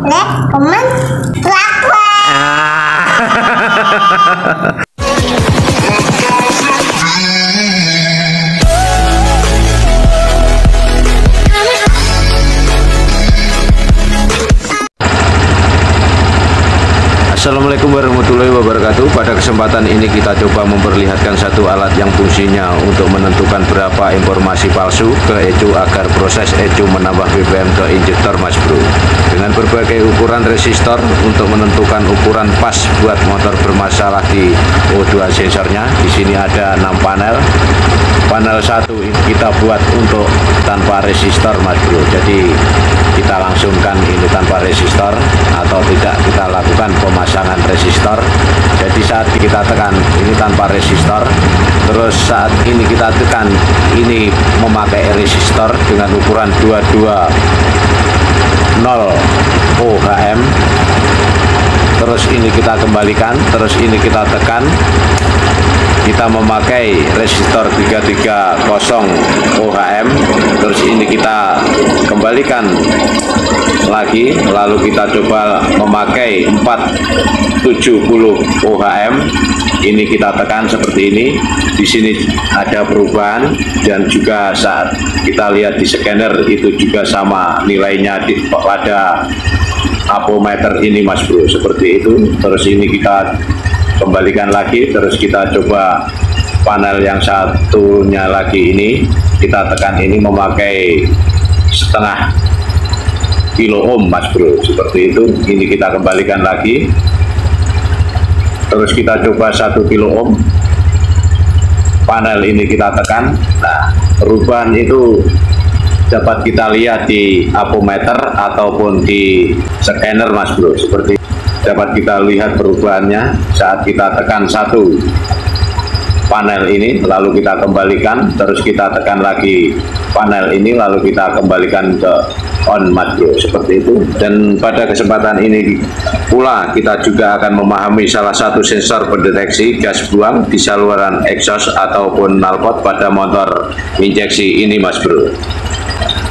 like, comment, subscribe. Assalamualaikum warahmatullahi wabarakatuh. Pada kesempatan ini kita coba memperlihatkan satu alat yang fungsinya untuk menentukan berapa informasi palsu ke ECU agar proses ECU menambah BBM ke injektor, Mas Bro. Dengan berbagai ukuran resistor untuk menentukan ukuran pas buat motor bermasalah di O2 sensornya. Di sini ada 6 panel. Panel 1 kita buat untuk tanpa resistor, Mas Bro. Jadi kita langsungkan ini tanpa resistor atau tidak kita lakukan pemasangan resistor. Jadi saat kita tekan ini tanpa resistor, terus saat ini kita tekan ini memakai resistor dengan ukuran 220 ohm. Terus ini kita kembalikan, terus ini kita tekan, kita memakai resistor 330 ohm. Terus ini kita kembalikan lagi, lalu kita coba memakai 470 ohm. Ini kita tekan seperti ini. Di sini ada perubahan, dan juga saat kita lihat di scanner itu juga sama nilainya pada apometer ini, Mas Bro, seperti itu. Terus ini kita kembalikan lagi, terus kita coba panel yang satunya lagi ini, kita tekan ini memakai setengah kilo ohm, Mas Bro, seperti itu. Ini kita kembalikan lagi, terus kita coba 1 kilo ohm, panel ini kita tekan. Nah, perubahan itu dapat kita lihat di apometer ataupun di scanner, Mas Bro, seperti dapat kita lihat perubahannya saat kita tekan 1 panel ini, lalu kita kembalikan, terus kita tekan lagi panel ini, lalu kita kembalikan ke on, Mas Bro, seperti itu. Dan pada kesempatan ini pula kita juga akan memahami salah satu sensor pendeteksi gas buang di saluran exhaust ataupun knalpot pada motor injeksi ini, Mas Bro.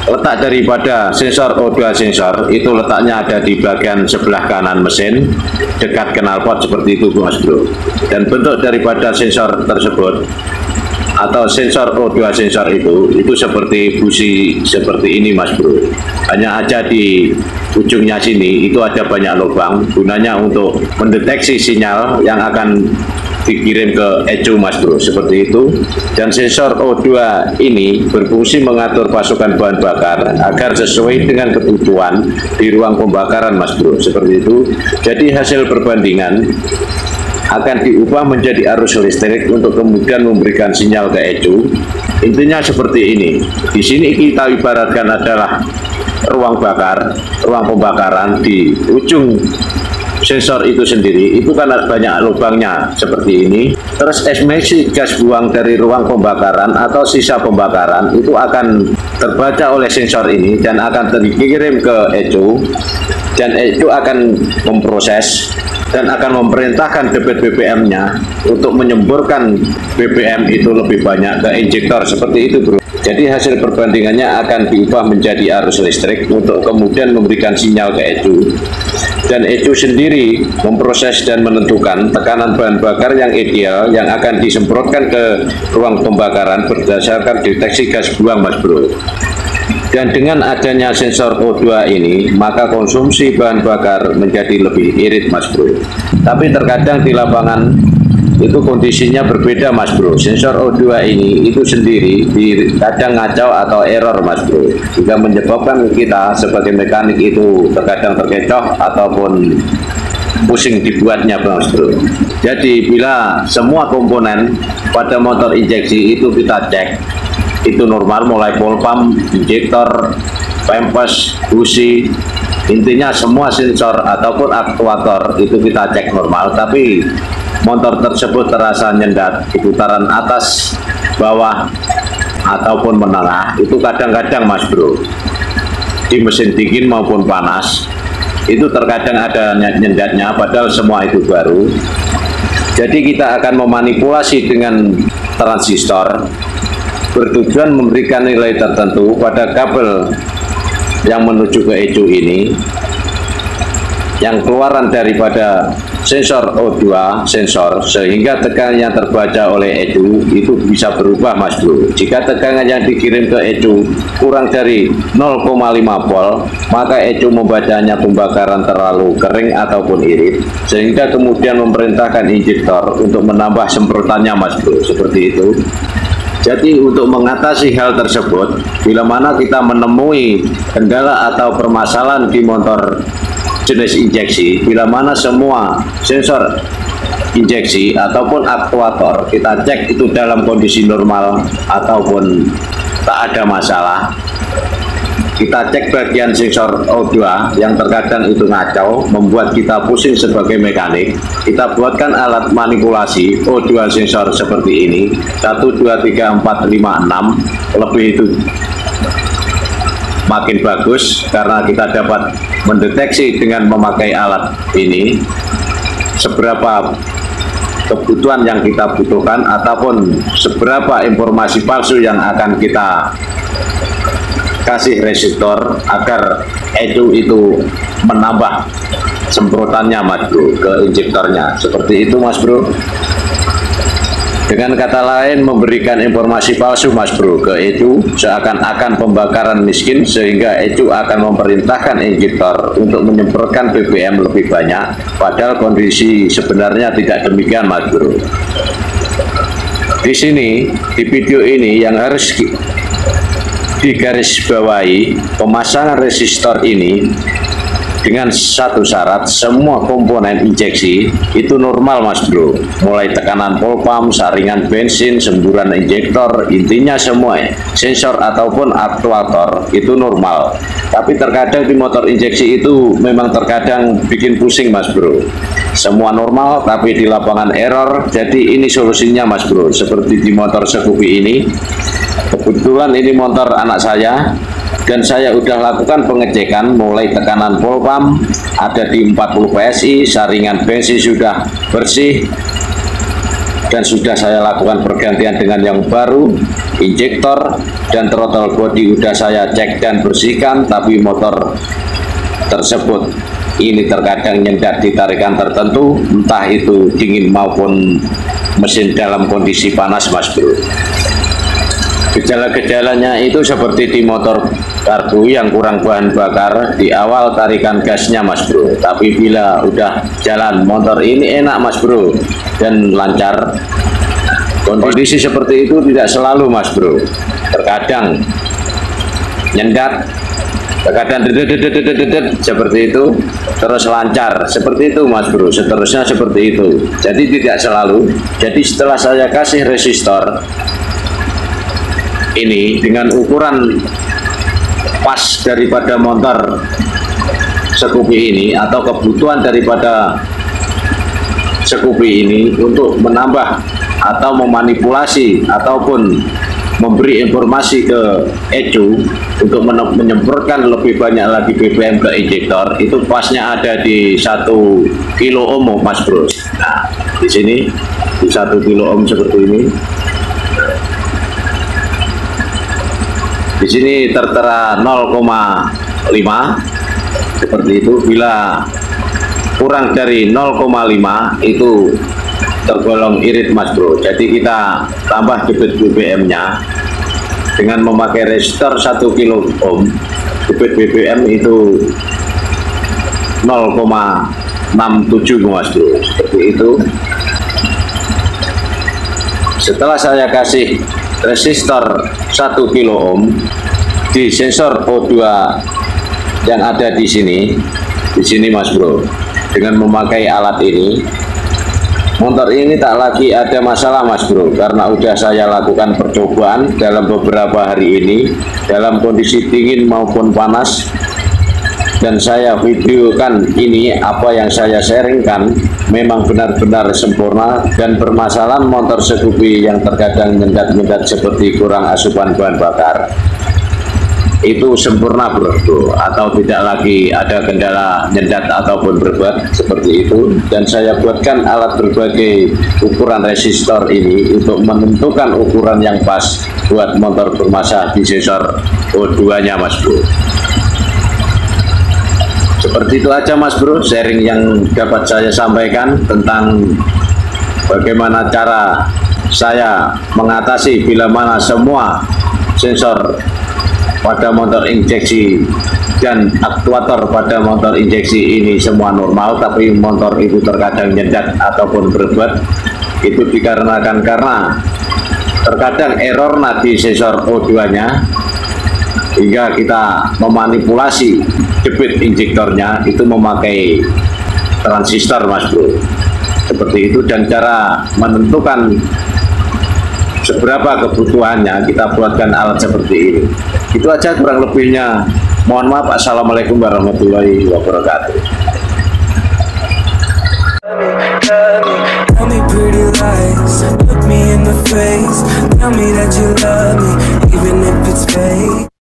Letak daripada sensor O2 sensor itu letaknya ada di bagian sebelah kanan mesin dekat knalpot seperti itu, Mas Bro. Dan bentuk daripada sensor tersebut atau sensor O2 sensor itu seperti busi seperti ini, Mas Bro. Hanya aja di ujungnya sini itu ada banyak lubang, gunanya untuk mendeteksi sinyal yang akan dikirim ke ECU, Mas Bro, seperti itu. Dan sensor O2 ini berfungsi mengatur pasokan bahan bakar agar sesuai dengan kebutuhan di ruang pembakaran, Mas Bro, seperti itu. Jadi hasil perbandingan akan diubah menjadi arus listrik untuk kemudian memberikan sinyal ke ECU. Intinya seperti ini. Di sini kita ibaratkan adalah ruang bakar, ruang pembakaran. Di ujung sensor itu sendiri itu kan banyak lubangnya seperti ini. Terus emisi gas buang dari ruang pembakaran atau sisa pembakaran itu akan terbaca oleh sensor ini dan akan dikirim ke ECU, dan ECU akan memproses dan akan memerintahkan debit BBM-nya untuk menyemburkan BBM itu lebih banyak ke injektor, seperti itu, Bro. Jadi hasil perbandingannya akan diubah menjadi arus listrik untuk kemudian memberikan sinyal ke ECU. Dan ECU sendiri memproses dan menentukan tekanan bahan bakar yang ideal yang akan disemprotkan ke ruang pembakaran berdasarkan deteksi gas buang, Mas Bro. Dan dengan adanya sensor O2 ini, maka konsumsi bahan bakar menjadi lebih irit, Mas Bro. Tapi terkadang di lapangan itu kondisinya berbeda, Mas Bro. Sensor O2 ini itu sendiri kadang ngacau atau error, Mas Bro, juga menyebabkan kita sebagai mekanik itu terkadang terkecoh ataupun pusing dibuatnya, Mas Bro. Jadi bila semua komponen pada motor injeksi itu kita cek, itu normal, mulai pol pump, injektor, pempes, busi, intinya semua sensor ataupun aktuator itu kita cek normal. Tapi motor tersebut terasa nyendat di putaran atas, bawah, ataupun menengah, itu kadang-kadang, Mas Bro, di mesin dingin maupun panas itu terkadang ada nyendatnya, padahal semua itu baru. Jadi kita akan memanipulasi dengan transistor bertujuan memberikan nilai tertentu pada kabel yang menuju ke ECU ini. yang keluaran daripada sensor O2 sensor, sehingga tegangan yang terbaca oleh ECU itu bisa berubah Mas Bro. Jika tegangan yang dikirim ke ECU kurang dari 0,5 volt, maka ECU membacanya pembakaran terlalu kering ataupun irit, sehingga kemudian memerintahkan injektor untuk menambah semprotannya Mas Bro, seperti itu. Jadi untuk mengatasi hal tersebut, bila mana kita menemui kendala atau permasalahan di motor jenis injeksi, bila mana semua sensor injeksi ataupun aktuator kita cek itu dalam kondisi normal ataupun tak ada masalah, kita cek bagian sensor O2 yang terkadang itu ngacau, membuat kita pusing sebagai mekanik, kita buatkan alat manipulasi O2 sensor seperti ini, 1, 2, 3, 4, 5, 6, lebih itu makin bagus karena kita dapat mendeteksi dengan memakai alat ini seberapa kebutuhan yang kita butuhkan ataupun seberapa informasi palsu yang akan kita kasih resistor agar ECU itu menambah semprotannya Mas Bro ke injektornya, seperti itu Mas Bro. Dengan kata lain, memberikan informasi palsu Mas Bro ke ECU seakan-akan pembakaran miskin, sehingga ECU akan memerintahkan injektor untuk menyemprotkan BBM lebih banyak, padahal kondisi sebenarnya tidak demikian Mas Bro. Di sini, di video ini yang harus digarisbawahi, pemasangan resistor ini dengan satu syarat, semua komponen injeksi itu normal Mas Bro, mulai tekanan pol pump, saringan bensin, semburan injektor, intinya semua sensor ataupun aktuator itu normal. Tapi terkadang di motor injeksi itu memang terkadang bikin pusing Mas Bro. Semua normal tapi di lapangan error. Jadi ini solusinya Mas Bro, seperti di motor Scoopy ini. Kebetulan ini motor anak saya dan saya udah lakukan pengecekan, mulai tekanan pol pump ada di 40 PSI, saringan bensin sudah bersih dan sudah saya lakukan pergantian dengan yang baru, injektor dan throttle body udah saya cek dan bersihkan. Tapi motor tersebut ini terkadang nyendat di tarikan tertentu, entah itu dingin maupun mesin dalam kondisi panas Mas Bro. Gejala-gejalanya itu seperti di motor karbu yang kurang bahan bakar di awal tarikan gasnya Mas Bro, tapi bila udah jalan motor ini enak Mas Bro dan lancar. Kondisi seperti itu tidak selalu Mas Bro, terkadang nyendat, terkadang seperti itu, terus lancar seperti itu Mas Bro, seterusnya seperti itu. Jadi tidak selalu. Jadi setelah saya kasih resistor ini dengan ukuran pas daripada motor Scoopy ini atau kebutuhan daripada Scoopy ini untuk menambah atau memanipulasi ataupun memberi informasi ke ECU untuk menyemprotkan lebih banyak lagi BBM ke injektor, itu pasnya ada di 1 kilo ohm Mas Bro. Nah, di sini di 1 kilo ohm seperti ini. Di sini tertera 0,5 seperti itu. Bila kurang dari 0,5 itu tergolong irit Mas Bro. Jadi kita tambah debit BBM-nya dengan memakai resistor 1 kilo ohm. Debit BBM itu 0,67 Mas Bro, seperti itu. Setelah saya kasih resistor 1 kilo ohm di sensor O2 yang ada di sini Mas Bro, dengan memakai alat ini, motor ini tak lagi ada masalah Mas Bro, karena udah saya lakukan percobaan dalam beberapa hari ini dalam kondisi dingin maupun panas, dan saya videokan ini. Apa yang saya sharingkan memang benar-benar sempurna, dan permasalahan motor Scoopy yang terkadang nyendat-nyendat seperti kurang asupan bahan bakar itu sempurna Bro, atau tidak lagi ada kendala nyendat ataupun berbuat seperti itu. Dan saya buatkan alat berbagai ukuran resistor ini untuk menentukan ukuran yang pas buat motor bermasalah di sensor O2 nya Mas Bro. Seperti itu aja Mas Bro, sharing yang dapat saya sampaikan tentang bagaimana cara saya mengatasi bila mana semua sensor pada motor injeksi dan aktuator pada motor injeksi ini semua normal, tapi motor itu terkadang nyedat ataupun berbet. Itu dikarenakan karena terkadang error nadi sensor O2 nya, hingga kita memanipulasi debit injektornya itu memakai transistor Mas Bro. Seperti itu, dan cara menentukan seberapa kebutuhannya kita buatkan alat seperti ini. Itu aja kurang lebihnya. Mohon maaf. Assalamualaikum warahmatullahi wabarakatuh. Tell me pretty lies, look me in the face, tell me that you love me, even if it's fake.